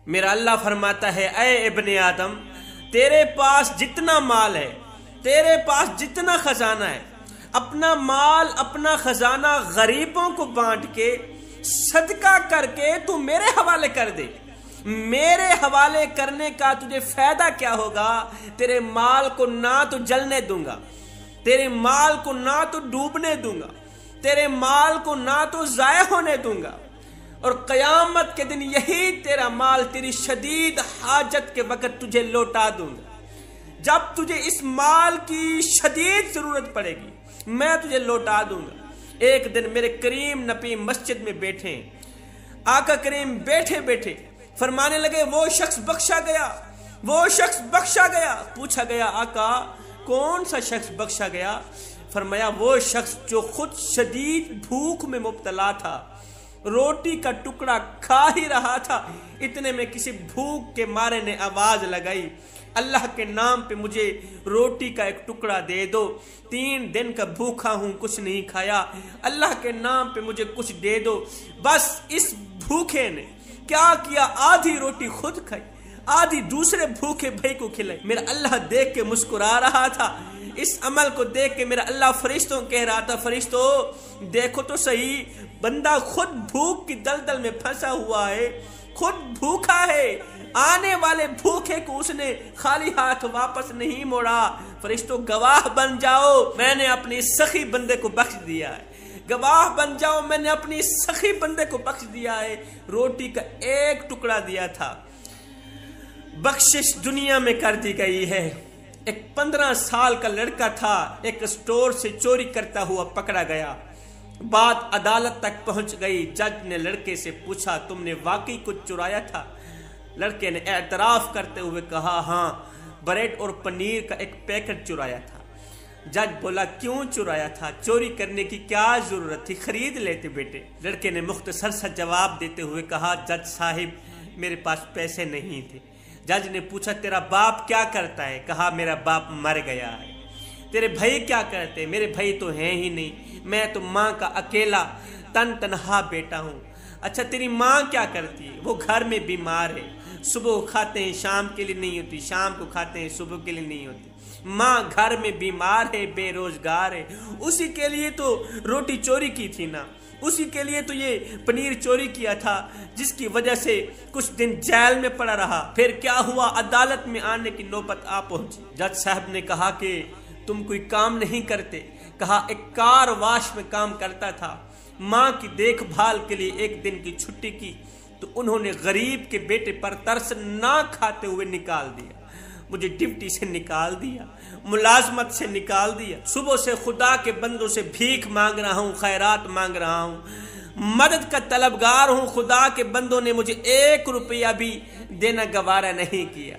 میرا اللہ فرماتا ہے اے ابن آدم، تیرے پاس جتنا مال ہے، تیرے پاس جتنا خزانہ ہے، اپنا مال اپنا خزانہ غریبوں کو بانٹ کے صدقہ کر کے تو میرے حوالے کر دے۔ میرے حوالے کرنے کا تجھے فائدہ کیا ہوگا؟ تیرے مال کو نہ تو جلنے دوں گا، تیرے مال کو نہ تو ڈوبنے دوں گا، تیرے مال کو نہ تو ضائع ہونے دوں گا، اور قیامت کے دن یہی تیرا مال تیری شدید حاجت کے وقت تجھے لوٹا دوں گا۔ جب تجھے اس مال کی شدید ضرورت پڑے گی میں تجھے لوٹا دوں گا۔ ایک دن میرے کریم نبی مسجد میں بیٹھے، آقا کریم بیٹھے بیٹھے فرمانے لگے وہ شخص بخشا گیا، وہ شخص بخشا گیا۔ پوچھا گیا آقا کون سا شخص بخشا گیا؟ فرمایا وہ شخص جو خود شدید بھوک میں مبتلا تھا، روٹی کا ٹکڑا کھا ہی رہا تھا، اتنے میں کسی بھوک کے مارے نے آواز لگائی اللہ کے نام پہ مجھے روٹی کا ایک ٹکڑا دے دو، 3 دن کا بھوکا ہوں کچھ نہیں کھایا، اللہ کے نام پہ مجھے کچھ دے دو۔ بس اس بھوکے نے کیا کیا؟ آدھی روٹی خود کھائی، آدھی دوسرے بھوکے بھائی کو کھلائی۔ میرا اللہ دیکھ کے مسکرا رہا تھا، اس عمل کو دیکھ کے میرا اللہ فرشتوں کہہ رہا تھا فرشتوں دیکھو تو صحیح، بندہ خود بھوک کی دلدل میں پھنسا ہوا ہے، خود بھوکا ہے، آنے والے بھوکے کو اس نے خالی ہاتھ واپس نہیں موڑا۔ فرشتوں گواہ بن جاؤ میں نے اپنی سخی بندے کو بخش دیا ہے، گواہ بن جاؤ میں نے اپنی سخی بندے کو بخش دیا ہے۔ روٹی کا ایک ٹکڑا دیا تھا، بخشش دنیا میں کر دی گئی ہے۔ ایک 15 سال کا لڑکا تھا، ایک اسٹور سے چوری کرتا ہوا پکڑا گیا، بات عدالت تک پہنچ گئی۔ جج نے لڑکے سے پوچھا تم نے واقعی کچھ چرایا تھا؟ لڑکے نے اعتراف کرتے ہوئے کہا ہاں، بریڈ اور پنیر کا ایک پیکٹ چرایا تھا۔ جج بولا کیوں چرایا تھا؟ چوری کرنے کی کیا ضرورت تھی، خرید لیتے بیٹے۔ لڑکے نے مختصر سا جواب دیتے ہوئے کہا جج صاحب میرے پاس پیسے نہیں تھے۔ جج نے پوچھا تیرا باپ کیا کرتا ہے؟ کہا میرا باپ مر گیا ہے۔ تیرے بھائی کیا کرتے؟ میرے بھائی تو ہیں ہی نہیں، میں تو ماں کا اکیلا تنہا بیٹا ہوں۔ اچھا تیری ماں کیا کرتی ہے؟ وہ گھر میں بیمار ہے، صبح کھاتے ہیں شام کے لیے نہیں ہوتی، شام کو کھاتے ہیں صبح کے لیے نہیں ہوتی۔ ماں گھر میں بیمار ہے، بے روزگار ہے، اسی کے لیے تو روٹی چوری کی تھی نا، اسی کے لیے تو یہ پنیر چوری کیا تھا جس کی وجہ سے کچھ دن جیل میں پڑا رہا۔ پھر کیا ہوا؟ عدالت میں آنے کی نوبت آ پہنچی۔ جج صاحب نے کہا کہ تم کوئی کام نہیں کرتے؟ کہا ایک کار واش میں کام کرتا تھا، ماں کی دیکھ بھال کے لیے ایک دن کی چھٹی کی تو انہوں نے غریب کے بیٹے پر ترس نہ کھاتے ہوئے نکال دیا، مجھے ڈیوٹی سے نکال دیا، ملازمت سے نکال دیا۔ صبح سے خدا کے بندوں سے بھیک مانگ رہا ہوں، خیرات مانگ رہا ہوں، مدد کا طلبگار ہوں، خدا کے بندوں نے مجھے 1 روپیہ بھی دینا گوارا نہیں کیا۔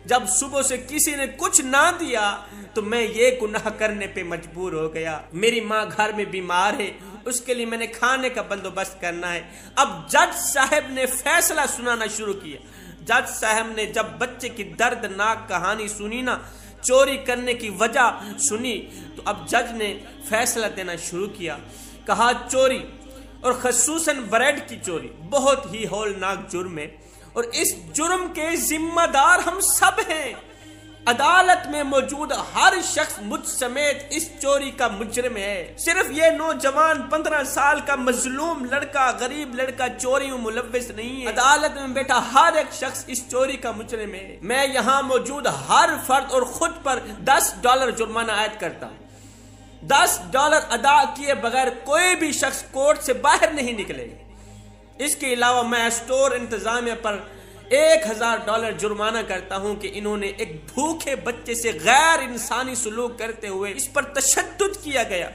جب صبح سے کسی نے کچھ نہ دیا تو میں یہ گناہ کرنے پہ مجبور ہو گیا۔ میری ماں گھر میں بیمار ہے، اس کے لیے میں نے کھانے کا بندوبست کرنا ہے۔ اب جج صاحب نے فیصلہ سنانا شروع کیا۔ جج صاحب نے جب بچے کی دردناک کہانی سنی نا، چوری کرنے کی وجہ سنی، تو اب جج نے فیصلہ دینا شروع کیا۔ کہا چوری اور خصوصاً بریڈ کی چوری بہت ہی ہولناک جرم ہے اور اس جرم کے ذمہ دار ہم سب ہیں۔ عدالت میں موجود ہر شخص مجھ سمیت اس چوری کا مجرم ہے۔ صرف یہ نوجوان 15 سال کا مظلوم لڑکا، غریب لڑکا چوریوں ملوث نہیں ہے، عدالت میں بیٹھا ہر ایک شخص اس چوری کا مجرم ہے۔ میں یہاں موجود ہر فرد اور خود پر $10 جرمانہ عائد کرتا ہوں۔ $10 ادا کیے بغیر کوئی بھی شخص کورٹ سے باہر نہیں نکلے گا۔ اس کے علاوہ میں اسٹور انتظامیہ پر $1000 جرمانہ کرتا ہوں کہ انہوں نے ایک بھوکے بچے سے غیر انسانی سلوک کرتے ہوئے اس پر تشدد کیا گیا،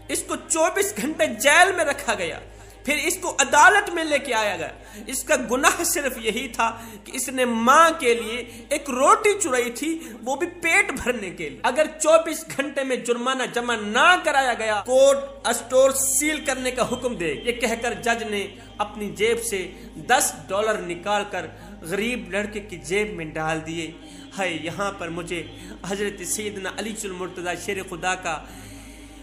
اس کو 24 گھنٹے جیل میں رکھا گیا، پھر اس کو عدالت میں لے کے آیا گیا۔ اس کا گناہ صرف یہی تھا کہ اس نے ماں کے لیے ایک روٹی چرائی تھی، وہ بھی پیٹ بھرنے کے لیے۔ اگر 24 گھنٹے میں جرمانہ جمع نہ کرایا گیا کورٹ اسٹور سیل کرنے کا حکم دے۔ یہ کہہ کر جج نے اپنی جیب سے $10 نکال کر غریب لڑکے کی جیب میں ڈال دیے۔ ہے یہاں پر مجھے حضرت سیدنا علی المرتضیٰ شیر خدا کا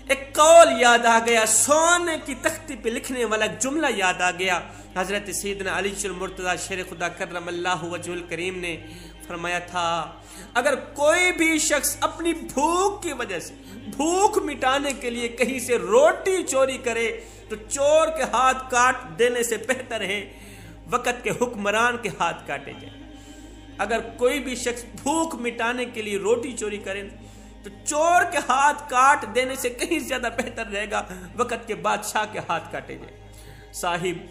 ایک قول یاد آ گیا، سونے کی تختی پہ لکھنے والا جملہ یاد آ گیا۔ حضرت سیدنا علی المرتضیٰ شیر خدا کرم اللہ وجہ الکریم نے فرمایا تھا، اگر کوئی بھی شخص اپنی بھوک کی وجہ سے بھوک مٹانے کے لیے کہیں سے روٹی چوری کرے تو چور کے ہاتھ کاٹ دینے سے بہتر ہے وقت کے حکمران کے ہاتھ کاٹے جائیں۔ اگر کوئی بھی شخص بھوک مٹانے کے لیے روٹی چوری کرے تو چور کے ہاتھ کاٹ دینے سے کہیں زیادہ بہتر رہے گا وقت کے بادشاہ کے ہاتھ کاٹے جائیں۔ صاحب،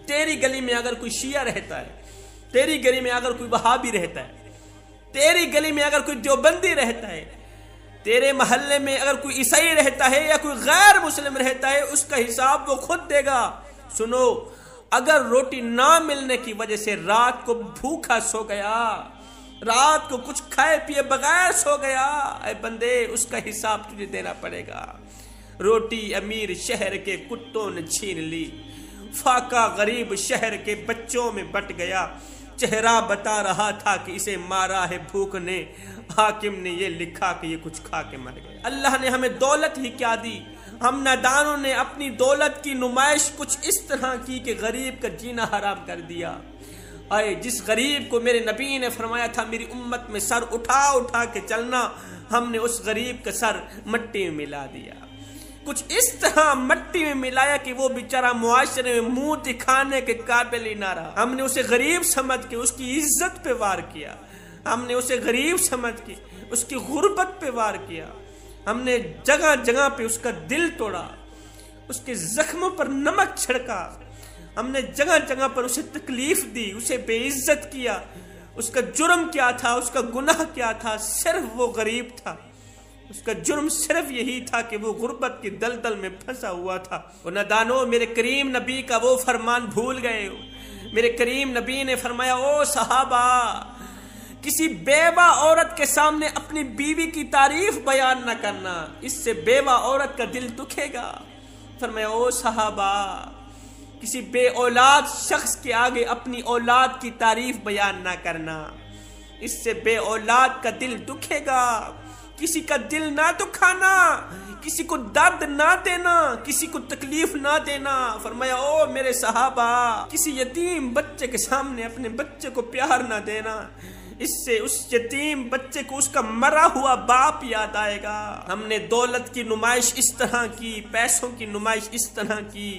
تیری گلی میں اگر کوئی شیعہ رہتا ہے، تیری گلی میں اگر کوئی وہابی رہتا ہے، تیری گلی میں اگر کوئی دیوبندی رہتا ہے، تیرے محلے میں اگر کوئی عیسائی رہتا ہے یا کوئی غیر مسلم رہتا ہے، اس کا حساب وہ خود دے گا۔ سنو، اگر روٹی نہ ملنے کی وجہ سے رات کو بھوکا سو گیا، رات کو کچھ کھائے پیے بغیر سو گیا، اے بندے، اس کا حساب تجھے دینا پڑے گا۔ روٹی امیر شہر کے کتوں نے چھین لی، فاقہ غریب شہر کے بچوں میں بٹ گیا۔ چہرہ بتا رہا تھا کہ اسے مارا ہے بھوک نے، حاکم نے یہ لکھا کہ یہ کچھ کھا کے مر گیا۔ اللہ نے ہمیں دولت ہی کیا دی، ہم نادانوں نے اپنی دولت کی نمائش کچھ اس طرح کی کہ غریب کا جینا حرام کر دیا۔ اے جس غریب کو میرے نبی نے فرمایا تھا میری امت میں سر اٹھا اٹھا کے چلنا، ہم نے اس غریب کا سر مٹی میں ملا دیا۔ کچھ اس طرح مٹی میں ملایا کہ وہ بیچارہ معاشرے میں منہ دکھانے کے قابل ہی نہ رہا۔ ہم نے اسے غریب سمجھ کے اس کی عزت پہ وار کیا، ہم نے اسے غریب سمجھ کے اس کی غربت پہ وار کیا، ہم نے جگہ جگہ پہ اس کا دل توڑا، اس کے زخموں پر نمک چھڑکا، ہم نے جگہ جگہ پر اسے تکلیف دی، اسے بے عزت کیا۔ اس کا جرم کیا تھا، اس کا گناہ کیا تھا؟ صرف وہ غریب تھا، اس کا جرم صرف یہی تھا کہ وہ غربت کی دلدل میں پھنسا ہوا تھا۔ وہ نادانو، میرے کریم نبی کا وہ فرمان بھول گئے ہو۔ میرے کریم نبی نے فرمایا، او صحابہ، کسی بیوہ عورت کے سامنے اپنی بیوی کی تعریف بیان نہ کرنا، اس سے بیوہ عورت کا دل دکھے گا۔ فرمایا، او صحابہ، کسی بے اولاد شخص کے آگے اپنی اولاد کی تعریف بیان نہ کرنا، اس سے بے اولاد کا دل دکھے گا۔ کسی کا دل نہ دکھانا، کسی کو درد نہ دینا، کسی کو تکلیف نہ دینا۔ فرمایا، او میرے صحابہ، کسی یتیم بچے کے سامنے اپنے بچے کو پیار نہ دینا، اس سے اس یتیم بچے کو اس کا مرا ہوا باپ یاد آئے گا۔ ہم نے دولت کی نمائش اس طرح کی، پیسوں کی نمائش اس طرح کی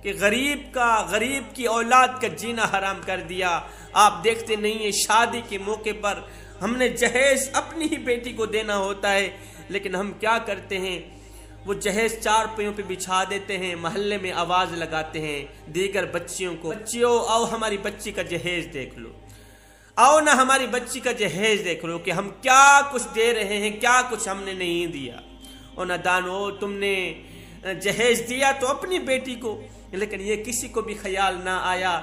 کہ غریب کی اولاد کا جینا حرام کر دیا۔ آپ دیکھتے نہیں ہیں، شادی کے موقع پر ہم نے جہیز اپنی ہی بیٹی کو دینا ہوتا ہے، لیکن ہم کیا کرتے ہیں، وہ جہیز چار پہیوں پہ بچھا دیتے ہیں، محلے میں آواز لگاتے ہیں دیگر بچیوں کو، بچیوں آؤ ہماری بچی کا جہیز دیکھ لو، آؤ نہ ہماری بچی کا جہیز دیکھ لو کہ ہم کیا کچھ دے رہے ہیں، کیا کچھ ہم نے نہیں دیا۔ اور نادانو، تم نے جہیز دیا تو اپنی بیٹی کو، لیکن یہ کسی کو بھی خیال نہ آیا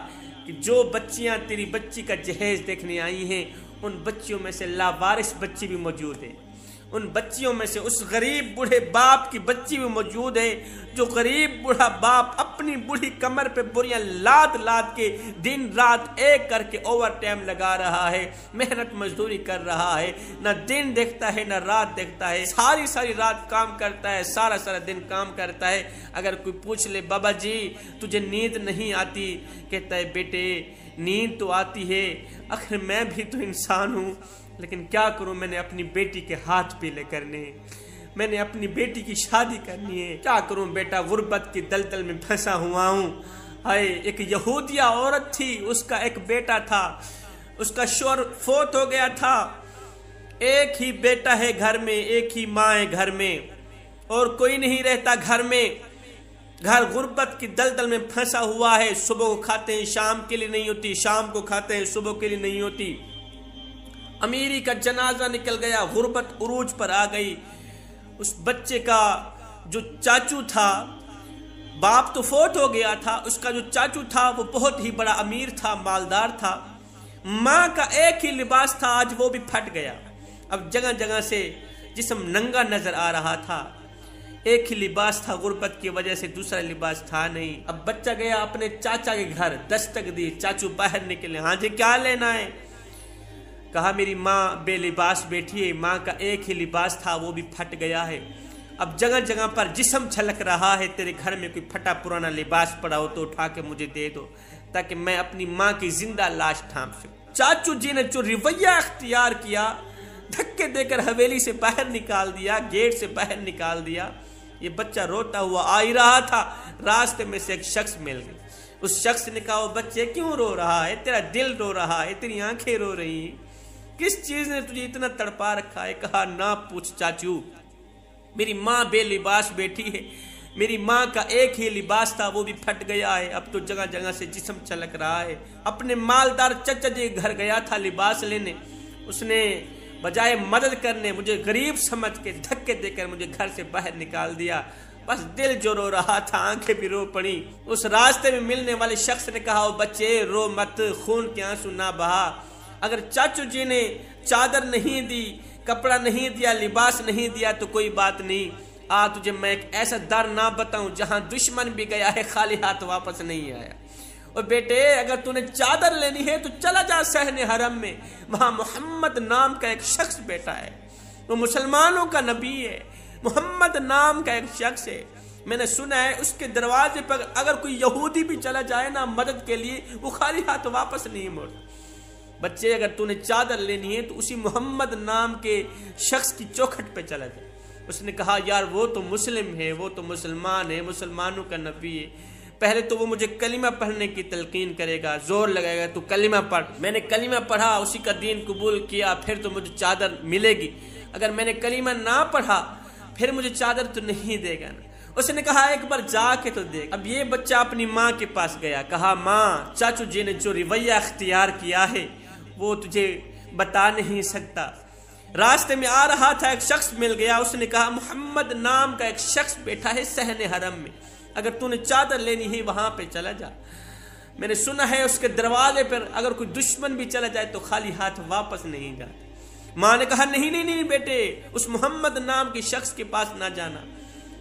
کہ جو بچیاں تیری بچی کا جہیز دیکھنے آئی ہیں، ان بچیوں میں سے لاوارث بچی بھی موجود ہے، ان بچیوں میں سے اس غریب بوڑھے باپ کی بچی بھی موجود ہے، جو غریب بوڑھا باپ اپنی بوڑھی کمر پہ بوریاں لاد لاد کے دن رات ایک کر کے اوور ٹائم لگا رہا ہے، محنت مزدوری کر رہا ہے، نہ دن دیکھتا ہے نہ رات دیکھتا ہے، ساری رات کام کرتا ہے، سارا دن کام کرتا ہے۔ اگر کوئی پوچھ لے، بابا جی تجھے نیند نہیں آتی؟ کہتا ہے، بیٹے نیند تو آتی ہے، آخر میں بھی تو انسان ہوں، لیکن کیا کروں، میں نے اپنی بیٹی کے ہاتھ پیلے کرنے ہیں، میں نے اپنی بیٹی کی شادی کرنی ہے، کیا کروں بیٹا، غربت کی دلدل میں پھنسا ہوا ہوں۔ ہائے، ایک یہودیہ عورت تھی، اس کا ایک بیٹا تھا، اس کا شوہر فوت ہو گیا تھا، ایک ہی بیٹا ہے گھر میں، ایک ہی ماں ہے گھر میں، اور کوئی نہیں رہتا گھر میں، گھر غربت کی دلدل میں پھنسا ہوا ہے، صبح کو کھاتے ہیں شام کے لیے نہیں ہوتی، شام کو کھاتے ہیں صبح کے لیے نہیں ہوتی۔ امیری کا جنازہ نکل گیا، غربت عروج پر آ گئی۔ اس بچے کا جو چاچو تھا، باپ تو فوت ہو گیا تھا، اس کا جو چاچو تھا وہ بہت ہی بڑا امیر تھا، مالدار تھا، ماں کا ایک ہی لباس تھا، آج وہ بھی پھٹ گیا۔ اب جگہ جگہ سے جسم ننگا نظر آ رہا تھا، ایک ہی لباس تھا، غربت کی وجہ سے دوسرا لباس تھا نہیں۔ اب بچہ گیا اپنے چاچا کے گھر، دستک دی، چاچو باہر نکلے، ہاں جی کیا لینا ہے؟ کہا میری ماں بے لباس بیٹھی ہے، ماں کا ایک ہی لباس تھا وہ بھی پھٹ گیا ہے، اب جگہ جگہ پر جسم چھلک رہا ہے، تیرے گھر میں کوئی پھٹا پرانا لباس پڑا ہو تو اٹھا کے مجھے دے دو تاکہ میں اپنی ماں کی زندہ لاش ڈھانپ سکوں۔ چاچو جی نے جو رویہ اختیار کیا، دھکے دے کر حویلی سے باہر نکال دیا، گیٹ سے باہر نکال دیا۔ یہ بچہ روتا ہوا آ ہی رہا تھا، راستے میں سے ایک شخص مل گئی۔ اس شخص نے کہا، بچے کیوں رو رہا ہے؟ تیرا دل رو رہا ہے، تیری آنکھیں رو رہی ہیں، کس چیز نے تجھے اتنا تڑپا رکھا ہے؟ کہا، نہ پوچھ چاچو، میری ماں بے لباس بیٹھی ہے، میری ماں کا ایک ہی لباس تھا، وہ بھی پھٹ گیا ہے، اب تو جگہ جگہ سے جسم چھلک رہا ہے۔ اپنے مالدار چچا جی کے گھر گیا تھا لباس لینے، اس نے بجائے مدد کرنے مجھے غریب سمجھ کے دھکے دے کر مجھے گھر سے باہر نکال دیا۔ بس دل جو رو رہا تھا، آنکھیں بھی رو پڑی۔ اس راستے میں ملنے والے شخص نے کہا، بچے رو مت، خون کے آنسو نہ بہا۔ اگر چاچو جی نے چادر نہیں دی، کپڑا نہیں دیا، لباس نہیں دیا تو کوئی بات نہیں، تجھے میں ایک ایسا در نہ بتاؤں جہاں دشمن بھی گیا ہے خالی ہاتھ واپس نہیں آیا۔ اور بیٹے، اگر تو نے چادر لینی ہے تو چلا جا صحن حرم میں، وہاں محمد نام کا ایک شخص بیٹھا ہے، وہ مسلمانوں کا نبی ہے، محمد نام کا ایک شخص ہے، میں نے سنا ہے اس کے دروازے پر اگر کوئی یہودی بھی چلا جائے نا مدد کے لیے، وہ خالی ہاتھ واپس نہیں موڑتا۔ بچے، اگر تو نے چادر لینی ہے تو اسی محمد نام کے شخص کی چوکھٹ پہ چلا جائے۔ اس نے کہا، یار وہ تو مسلم ہے، وہ تو مسلمان ہے، مسلمانوں کا نبی ہے، پہلے تو وہ مجھے کلمہ پڑھنے کی تلقین کرے گا، زور لگائے گا تو کلمہ پڑھ۔ میں نے کلمہ پڑھا، اسی کا دین قبول کیا، پھر تو مجھے چادر ملے گی۔ اگر میں نے کلمہ نہ پڑھا پھر مجھے چادر تو نہیں دے گا نا۔ اس نے کہا، ایک بار جا کے تو دیکھ۔ اب یہ بچہ اپنی ماں کے پاس گیا، کہا، ماں، چاچو جی نے جو رویہ اختیار کیا ہے وہ تجھے بتا نہیں سکتا۔ راستے میں آ رہا تھا، ایک شخص مل گیا، اس نے کہا، محمد نام کا ایک شخص بیٹھا ہے صحن حرم میں، اگر تو نے چادر لینی ہے وہاں پہ چلا جا۔ میں نے سنا ہے اس کے دروازے پر اگر کوئی دشمن بھی چلا جائے تو خالی ہاتھ واپس نہیں جاتا۔ ماں نے کہا، نہیں بیٹے، اس محمد نام کے شخص کے پاس نہ جانا،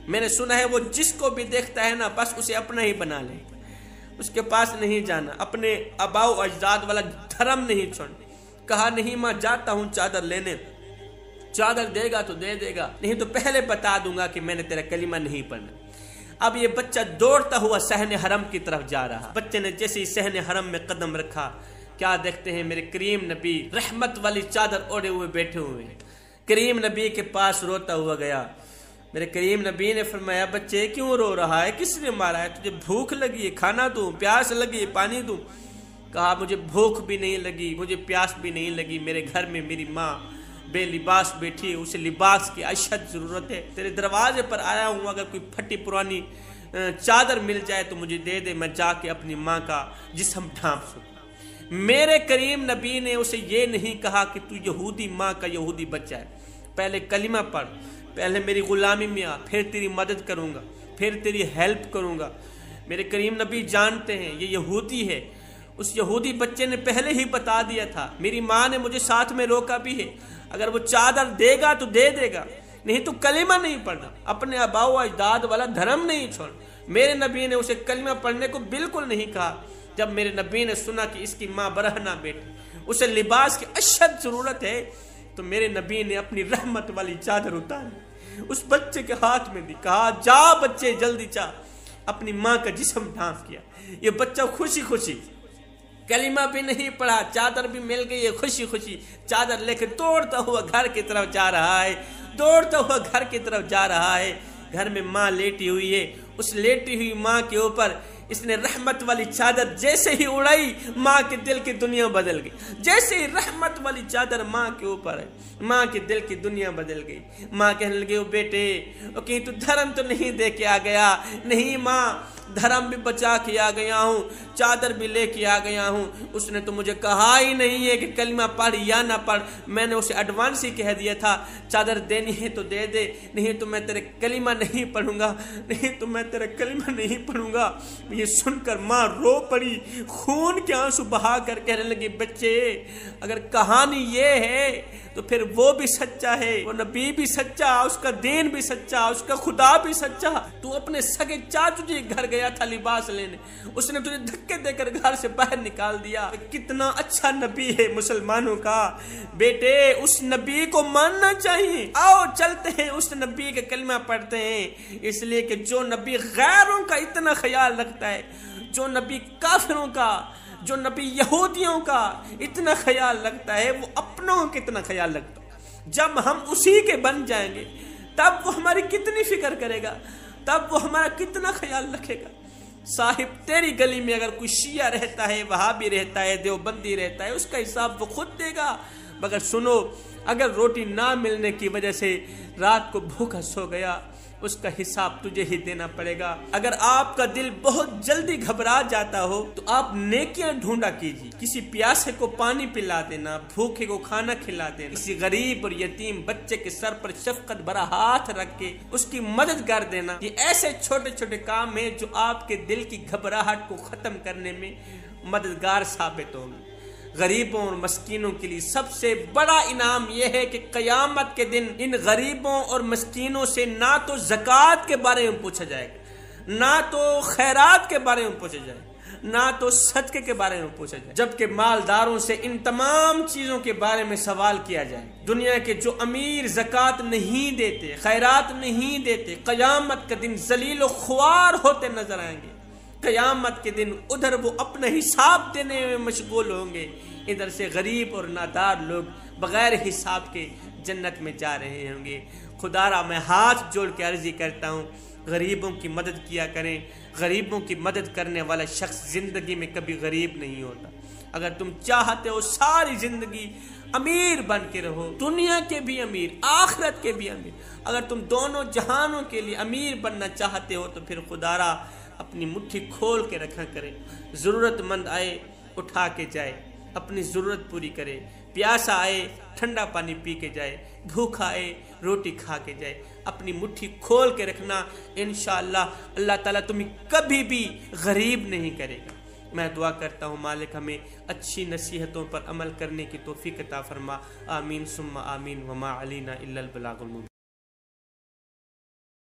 میں نے سنا ہے وہ جس کو بھی دیکھتا ہے نا بس اسے اپنا ہی بنا لے، اس کے پاس نہیں جانا، اپنے آباء و اجداد والا دھرم نہیں چھوڑ۔ کہا، نہیں ماں، جاتا ہوں چادر لینے، چادر دے گا تو دے دے گا، نہیں تو پہلے بتا دوں گا کہ میں نے تیرا کلمہ نہیں پڑھنا۔ اب یہ بچہ دوڑتا ہوا صحن حرم کی طرف جا رہا۔ بچے نے جیسے ہی صحن حرم میں قدم رکھا، کیا دیکھتے ہیں، میرے کریم نبی رحمت والی چادر اوڑے ہوئے بیٹھے ہوئے ہیں۔ کریم نبی کے پاس روتا ہوا گیا۔ میرے کریم نبی نے فرمایا، بچے کیوں رو رہا ہے؟ کس نے مارا ہے تجھے؟ بھوک لگی ہے، کھانا دوں؟ پیاس لگی ہے، پانی دوں؟ کہا، مجھے بھوک بھی نہیں لگی، مجھے پیاس بھی نہیں لگی، میرے گھر میں میری ماں بے لباس بیٹھی ہے، اسے لباس کی اشد ضرورت ہے، تیرے دروازے پر آیا ہوں، اگر کوئی پھٹی پرانی چادر مل جائے تو مجھے دے دے، میں جا کے اپنی ماں کا جسم ڈھانپ سکوں۔ میرے کریم نبی نے اسے یہ نہیں کہا کہ تو یہودی ماں کا یہودی بچہ ہے، پہلے کلمہ پڑھ، پہلے میری غلامی میں آ، پھر تیری مدد کروں گا، پھر تیری ہیلپ کروں گا۔ میرے کریم نبی جانتے ہیں یہ یہودی ہے، اس یہودی بچے نے پہلے ہی بتا دیا تھا، میری ماں نے مجھے ساتھ میں روکا بھی ہے، اگر وہ چادر دے گا تو دے دے گا، نہیں تو کلمہ نہیں پڑھنا، اپنے آباء و اجداد والا دھرم نہیں چھوڑ۔ میرے نبی نے اسے کلمہ پڑھنے کو بالکل نہیں کہا۔ جب میرے نبی نے سنا کہ اس کی ماں برہنہ بیٹی، اسے لباس کی اشد ضرورت ہے، تو میرے نبی نے اپنی رحمت والی چادر اتاری، اس بچے کے ہاتھ میں دی، کہا، جا بچے جلدی جا، اپنی ماں کا جسم ڈھانپ کیا۔ یہ بچہ خوشی خوشی، کلمہ بھی نہیں پڑھا، چادر بھی مل گئی ہے، خوشی خوشی چادر لے کے دوڑتا ہوا گھر کی طرف جا رہا ہے، دوڑتا ہوا گھر کی طرف جا رہا ہے۔ گھر میں ماں لیٹی ہوئی ہے، اس لیٹی ہوئی ماں کے اوپر اس نے رحمت والی چادر جیسے ہی اڑائی، ماں کے دل کی دنیا بدل گئی۔ جیسے ہی رحمت والی چادر ماں کے اوپر ہے، ماں کے دل کی دنیا بدل گئی۔ ماں کہنے لگی، او بیٹے، کہیں تو دھرم تو نہیں دے کے آ گیا؟ نہیں ماں، دھرم بھی بچا کے آ گیا ہوں، چادر بھی لے کے آ گیا ہوں، اس نے تو مجھے کہا ہی نہیں ہے کہ کلمہ پڑھ یا نہ پڑھ، میں نے اسے ایڈوانس ہی کہہ دیا تھا، چادر دینی ہے تو دے دے، نہیں تو میں تیرے کلمہ نہیں پڑھوں گا، نہیں تو میں تیرے کلمہ نہیں پڑھوں گا۔ یہ سن کر ماں رو پڑی، خون کے آنسو بہا کر کہنے لگی بچے اگر کہانی یہ ہے تو پھر وہ بھی سچا ہے، وہ نبی بھی سچا، اس کا دین بھی سچا، اس کا خدا بھی سچا۔ تو اپنے سگے چاچو جی گھر گیا تھا لباس لینے، اس نے تجھے دھکے دے کر گھر سے باہر نکال دیا۔ کتنا اچھا نبی ہے مسلمانوں کا، بیٹے اس نبی کو ماننا چاہیے۔ آؤ چلتے ہیں اس نبی کے کلمہ پڑھتے ہیں، اس لیے کہ جو نبی غیروں کا اتنا خیال رکھتا ہے، جو نبی کافروں کا، جو نبی یہودیوں کا اتنا خیال رکھتا ہے، وہ اپنوں کا کتنا خیال رکھتا ہے۔ جب ہم اسی کے بن جائیں گے تب وہ ہماری کتنی فکر کرے گا، تب وہ ہمارا کتنا خیال رکھے گا۔ صاحب تیری گلی میں اگر کوئی شیعہ رہتا ہے، وہابی رہتا ہے، دیوبندی رہتا ہے، اس کا حساب وہ خود دے گا۔ مگر سنو، اگر روٹی نہ ملنے کی وجہ سے رات کو بھوکا سو گیا، اس کا حساب تجھے ہی دینا پڑے گا۔ اگر آپ کا دل بہت جلدی گھبرا جاتا ہو تو آپ نیکیاں ڈھونڈا کیجیے، کسی پیاسے کو پانی پلا دینا، بھوکے کو کھانا کھلا دینا، کسی غریب اور یتیم بچے کے سر پر شفقت بھرا ہاتھ رکھ کے اس کی مدد کر دینا، یہ ایسے چھوٹے چھوٹے کام ہیں جو آپ کے دل کی گھبراہٹ کو ختم کرنے میں مددگار ثابت ہوں گے۔ غریبوں اور مسکینوں کے لیے سب سے بڑا انعام یہ ہے کہ قیامت کے دن ان غریبوں اور مسکینوں سے نہ تو زکوٰۃ کے بارے میں پوچھا جائے گا، نہ تو خیرات کے بارے میں پوچھا جائے گا، نہ تو صدقے کے بارے میں پوچھا جائے، جبکہ مالداروں سے ان تمام چیزوں کے بارے میں سوال کیا جائے۔ دنیا کے جو امیر زکوٰۃ نہیں دیتے، خیرات نہیں دیتے، قیامت کے دن ذلیل و خوار ہوتے نظر آئیں گے۔ قیامت کے دن ادھر وہ اپنا حساب دینے میں مشغول ہوں گے، ادھر سے غریب اور نادار لوگ بغیر حساب کے جنت میں جا رہے ہوں گے۔ خدا را میں ہاتھ جوڑ کے عرضی کرتا ہوں، غریبوں کی مدد کیا کریں۔ غریبوں کی مدد کرنے والا شخص زندگی میں کبھی غریب نہیں ہوتا۔ اگر تم چاہتے ہو ساری زندگی امیر بن کے رہو، دنیا کے بھی امیر، آخرت کے بھی امیر، اگر تم دونوں جہانوں کے لیے امیر بننا چاہتے ہو تو پھر خدا را اپنی مٹھی کھول کے رکھا کرے، ضرورت مند آئے اٹھا کے جائے، اپنی ضرورت پوری کرے، پیاسا آئے ٹھنڈا پانی پی کے جائے، بھوکا آئے روٹی کھا کے جائے، اپنی مٹھی کھول کے رکھنا، انشاءاللہ اللہ تعالیٰ تمہیں کبھی بھی غریب نہیں کرے گا۔ میں دعا کرتا ہوں مالک ہمیں اچھی نصیحتوں پر عمل کرنے کی توفیق عطا فرما، آمین ثم آمین، وما علینا الا البلاغ المبین۔